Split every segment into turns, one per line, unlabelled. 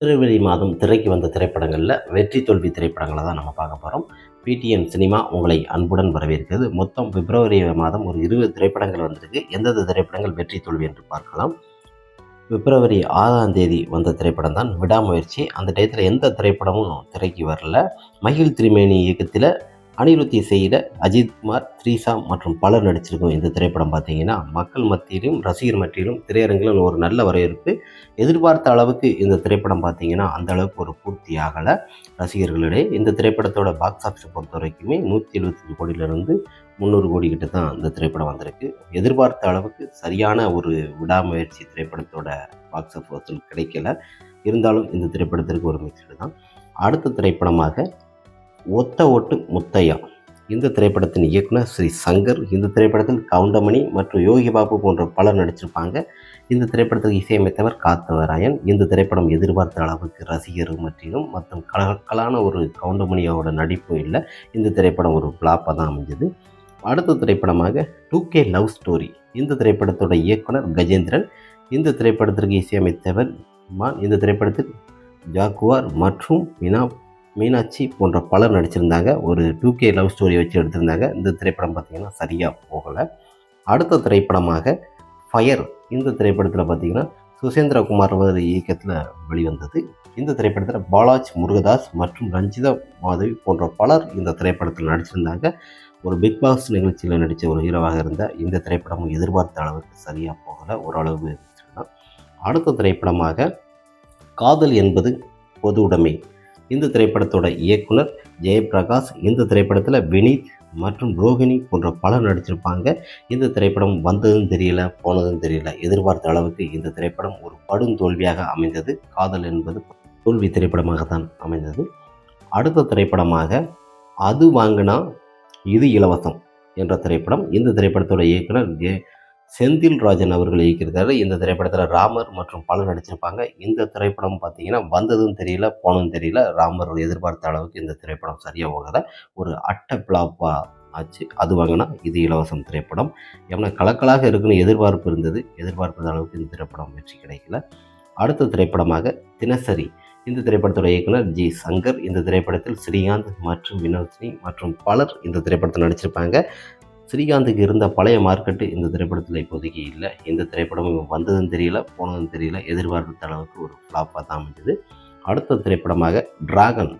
பிப்ரவரி மாதம் திரைக்கு வந்த திரைப்படங்களில் வெற்றி தோல்வி திரைப்படங்களை தான் நம்ம பார்க்க போகிறோம். பிடிஎன் சினிமா உங்களை அன்புடன் வரவேற்கிறது. மொத்தம் பிப்ரவரி மாதம் ஒரு 20 திரைப்படங்கள் வந்திருக்கு. எந்தெந்த திரைப்படங்கள் வெற்றி தோல்வி என்று பார்க்கலாம். பிப்ரவரி 6ஆம் தேதி வந்த திரைப்படம் தான் விடாமுயற்சி. அந்த டயத்தில் எந்த திரைப்படமும் திரைக்கு வரல. மகிழ் திருமேனி இயக்கத்தில் அனிருத் இசையில் அஜித்குமார், த்ரீஷா மற்றும் பலர் நடிச்சிருக்கும் இந்த திரைப்படம் பார்த்தீங்கன்னா மக்கள் மத்தியிலும் ரசிகர் மத்தியிலும் திரையரங்கிலும் ஒரு நல்ல வரவேற்பு. எதிர்பார்த்த அளவுக்கு இந்த திரைப்படம் பார்த்தீங்கன்னா அந்த அளவுக்கு ஒரு பூர்த்தி ஆகலை ரசிகர்களிடையே. இந்த திரைப்படத்தோட பாக்ஸ் ஆஃபீஸை பொறுத்த வரைக்குமே 175 கோடியிலிருந்து 300 கோடி கிட்ட தான் இந்த திரைப்படம் வந்திருக்கு. எதிர்பார்த்த அளவுக்கு சரியான ஒரு விடாமுயற்சி திரைப்படத்தோட பாக்ஸ் ஆஃபீஸ் வசூல் கிடைக்கல. இருந்தாலும் இந்த திரைப்படத்திற்கு ஒரு மிக்சடு தான். அடுத்த திரைப்படமாக ஒத்த ஓட்டு முத்தையா. இந்த திரைப்படத்தின் இயக்குனர் ஸ்ரீ சங்கர். இந்த திரைப்படத்தில் கவுண்டமணி மற்றும் யோகி பாபு போன்ற பலர் நடிச்சிருப்பாங்க. இந்த திரைப்படத்துக்கு இசையமைத்தவர் காத்தவராயன். இந்த திரைப்படம் எதிர்பார்த்த அளவுக்கு ரசிகர்கள் மத்தியிலும் மற்றும் கலக்கலான ஒரு கவுண்டமணியோட நடிப்பும் இல்லை. இந்த திரைப்படம் ஒரு ஃப்ளாப்பாக தான் அமைஞ்சது. அடுத்த திரைப்படமாக 2K லவ் ஸ்டோரி. இந்த திரைப்படத்தோட இயக்குனர் கஜேந்திரன். இந்த திரைப்படத்திற்கு இசையமைத்தவர் இந்த திரைப்படத்தில் ஜாக்குவார் மற்றும் மீனாட்சி போன்ற பலர் நடிச்சிருந்தாங்க. ஒரு 2K லவ் ஸ்டோரி வச்சு எடுத்திருந்தாங்க. இந்த திரைப்படம் பார்த்திங்கன்னா சரியாக போகலை. அடுத்த திரைப்படமாக ஃபயர். இந்த திரைப்படத்தில் பார்த்திங்கன்னா சுசேந்திரகுமார் இயக்கத்தில் வெளிவந்தது. இந்த திரைப்படத்தில் பாலாஜ் முருகதாஸ் மற்றும் ரஞ்சிதா மாதவி போன்ற பலர் இந்த திரைப்படத்தில் நடிச்சிருந்தாங்க. ஒரு பிக் பாஸ் நிகழ்ச்சியில் நடித்த ஒரு ஹீரோவாக இருந்த இந்த திரைப்படமும் எதிர்பார்த்த அளவுக்கு சரியாக போகலை, ஓரளவு தான். அடுத்த திரைப்படமாக காதல் என்பது பொது உடைமை. இந்த திரைப்படத்தோட இயக்குனர் ஜெயபிரகாஷ். இந்த திரைப்படத்தில் வினீத் மற்றும் ரோஹிணி போன்ற பலர் நடிச்சிருப்பாங்க. இந்த திரைப்படம் வந்ததும் தெரியல, போனதும் தெரியல. எதிர்பார்த்த அளவுக்கு இந்த திரைப்படம் ஒரு படும் தோல்வியாக அமைந்தது. காதல் என்பது தோல்வி திரைப்படமாகத்தான் அமைந்தது. அடுத்த திரைப்படமாக அது வாங்கினா இது இலவசம் என்ற திரைப்படம். இந்த திரைப்படத்தோட இயக்குனர் செந்தில் ராஜன் அவர்கள் இயக்கியிருக்காரு. இந்த திரைப்படத்தில் ராமர் மற்றும் பலர் நடிச்சிருப்பாங்க. இந்த திரைப்படம் பார்த்தீங்கன்னா வந்ததும் தெரியல, போனதும் தெரியல. ராமர் எதிர்பார்த்த அளவுக்கு இந்த திரைப்படம் சரியாக போகலை, ஒரு அட்டை பிளாப்பாக ஆச்சு. அது வாங்கினா இது இலவசம் திரைப்படம். ஏன்னா கலக்கலாக இருக்குன்னு எதிர்பார்ப்பு இருந்தது. எதிர்பார்ப்பத அளவுக்கு இந்த திரைப்படம் வெற்றி கிடைக்கல. அடுத்த திரைப்படமாக தினசரி. இந்த திரைப்படத்தோட இயக்குனர் ஜி சங்கர். இந்த திரைப்படத்தில் ஸ்ரீகாந்த் மற்றும் வினோத்னி மற்றும் பலர் இந்த திரைப்படத்தில் நடிச்சிருப்பாங்க. ஸ்ரீகாந்துக்கு இருந்த பழைய மார்க்கெட்டு இந்த திரைப்படத்தில் இப்போதைக்கு இல்லை. இந்த திரைப்படமும் வந்ததும் தெரியல, போனதும் தெரியல. எதிர்பார்த்த அளவுக்கு ஒரு ஃப்ளாப்பாக தான் அமைஞ்சது. அடுத்த திரைப்படமாக டிராகன்.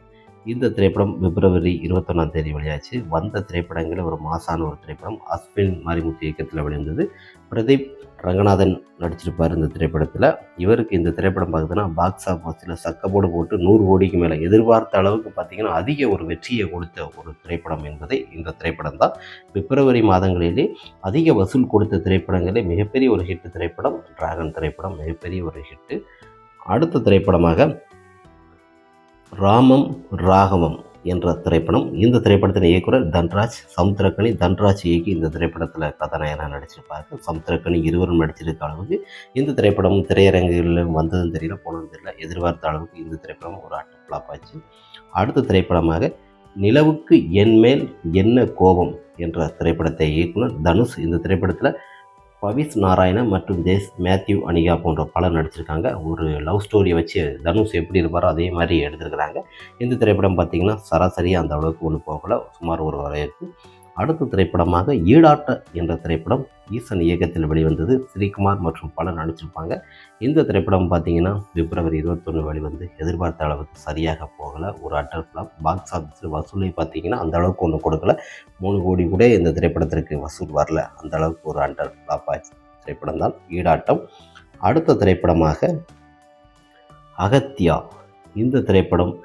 இந்த திரைப்படம் பிப்ரவரி 21ஆம் தேதி வெளியாச்சு. வந்த திரைப்படங்களில் ஒரு மாசான ஒரு திரைப்படம். அஸ்வின் மாரிமுத்து இயக்கத்தில் வெளிவந்தது. பிரதீப் ரங்கநாதன் நடிச்சிருப்பார் இந்த திரைப்படத்தில். இவருக்கு இந்த திரைப்படம் பார்த்தீங்கன்னா பாக்ஸ் ஆஃபீஸில் சக்கப்போடு போட்டு 100 கோடிக்கு மேலே எதிர்பார்த்த அளவுக்கு பார்த்திங்கன்னா அதிக ஒரு வெற்றியை கொடுத்த ஒரு திரைப்படம் என்பதை இந்த திரைப்படம் தான். பிப்ரவரி மாதங்களிலே அதிக வசூல் கொடுத்த திரைப்படங்களே மிகப்பெரிய ஒரு ஹிட் திரைப்படம் டிராகன் திரைப்படம், மிகப்பெரிய ஒரு ஹிட்டு. அடுத்த திரைப்படமாக ராமம் ராகவம் என்ற திரைப்படம். இந்த திரைப்படத்தின் இயக்குனர் தன்ராஜ். சமுத்திரக்கனி தன்ராஜ் இயக்கி இந்த திரைப்படத்தில் கதாநாயகனாக நடிச்சிருப்பாங்க. சமுத்திரக்கனி இருவரும் நடிச்சிருக்க அளவுக்கு இந்த திரைப்படம் திரையரங்குகளில் வந்ததும் தெரியல, போனதும் தெரியல. எதிர்பார்த்த அளவுக்கு இந்த திரைப்படம் ஒரு அட்டை ஃப்ளாப் ஆச்சு. அடுத்த திரைப்படமாக நிலவுக்கு என்மேல் என்ன கோபம் என்ற திரைப்படத்தை இயக்குனர் தனுஷ். இந்த திரைப்படத்தில் பவிஸ் நாராயணன் மற்றும் மேத்யூ அனிகா போன்ற பலர் நடிச்சிருக்காங்க. ஒரு லவ் ஸ்டோரியை வச்சு தனுஷ் எப்படி இருப்பாரோ அதே மாதிரி எடுத்திருக்கிறாங்க. இந்த திரைப்படம் பார்த்திங்கன்னா சராசரியாக அந்த அளவுக்கு ஒன்று போகலை, சுமார் ஒரு வரவேற்பு. அடுத்த திரைப்படமாக ஈடாட்ட என்ற திரைப்படம் ஈசன் இயக்கத்தில் வெளிவந்தது. ஸ்ரீகுமார் மற்றும் பலர் நடிச்சிருப்பாங்க. இந்த திரைப்படம் பார்த்திங்கன்னா பிப்ரவரி 21 வெளிவந்து எதிர்பார்த்த அளவுக்கு சரியாக போகலை, ஒரு அட்டர் ஃப்ளாப். பாக்ஸ் ஆஃபீஸில் வசூலை பார்த்திங்கன்னா அந்த அளவுக்கு ஒன்று கொடுக்கல. 3 கோடி கூட இந்த திரைப்படத்திற்கு வசூல் வரல. அந்த அளவுக்கு ஒரு அட்டர் ஃப்ளாப் ஆச்சு திரைப்படம் தான் ஈடாட்டம். அடுத்த திரைப்படமாக அகத்தியா. இந்த திரைப்படம்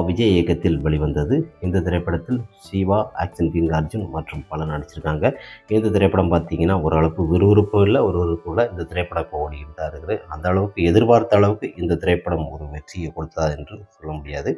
விஜய் இயக்கத்தில் வெளிவந்தது. இந்த திரைப்படத்தில் சிவா, ஆக்ஷன் கிங் அர்ஜுன் மற்றும் பலர் நடிச்சிருக்காங்க. இந்த திரைப்படம் பார்த்திங்கன்னா ஓரளவுக்கு விறுவிறுப்பும் இல்லை, ஒரு இல்லை. இந்த திரைப்படம் இப்போ ஓடிக்கிட்டு தான் இருக்குது. அந்த அளவுக்கு எதிர்பார்த்த அளவுக்கு இந்த திரைப்படம் ஒரு வெற்றியை கொடுத்ததா என்று சொல்ல முடியாது.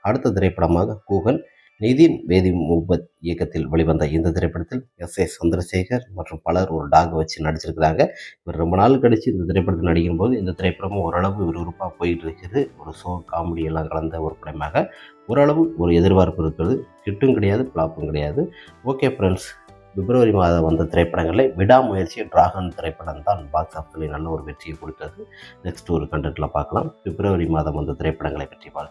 அடுத்த திரைப்படமாக கூகன். நிதின் வேதி முகத் இயக்கத்தில் வெளிவந்த இந்த திரைப்படத்தில் S.A. சந்திரசேகர் மற்றும் பலர் ஒரு டாக் வச்சு நடிச்சிருக்கிறாங்க. இவர் ரொம்ப நாள் கழித்து இந்த திரைப்படத்தில் நடிக்கும்போது இந்த திரைப்படமும் ஓரளவு விறுவிறுப்பாக போயிட்டு இருக்குது. ஒரு ஷோ காமெடி எல்லாம் கலந்த ஒரு படமாக ஓரளவு ஒரு எதிர்பார்ப்பு இருக்கிறது. ஹிட்டும் கிடையாது, ஃப்ளாப்பும் கிடையாது. ஓகே ஃப்ரெண்ட்ஸ், பிப்ரவரி மாதம் வந்த திரைப்படங்களில் விடாமுயற்சி டிராகன் திரைப்படம் தான் பாக்ஸ் ஆஃபீஸில் நல்ல ஒரு வெற்றியை கொடுத்தது. நெக்ஸ்ட் ஒரு கண்டென்ட்டில் பார்க்கலாம். பிப்ரவரி மாதம் வந்த திரைப்படங்களை பற்றி பார்க்கலாம்.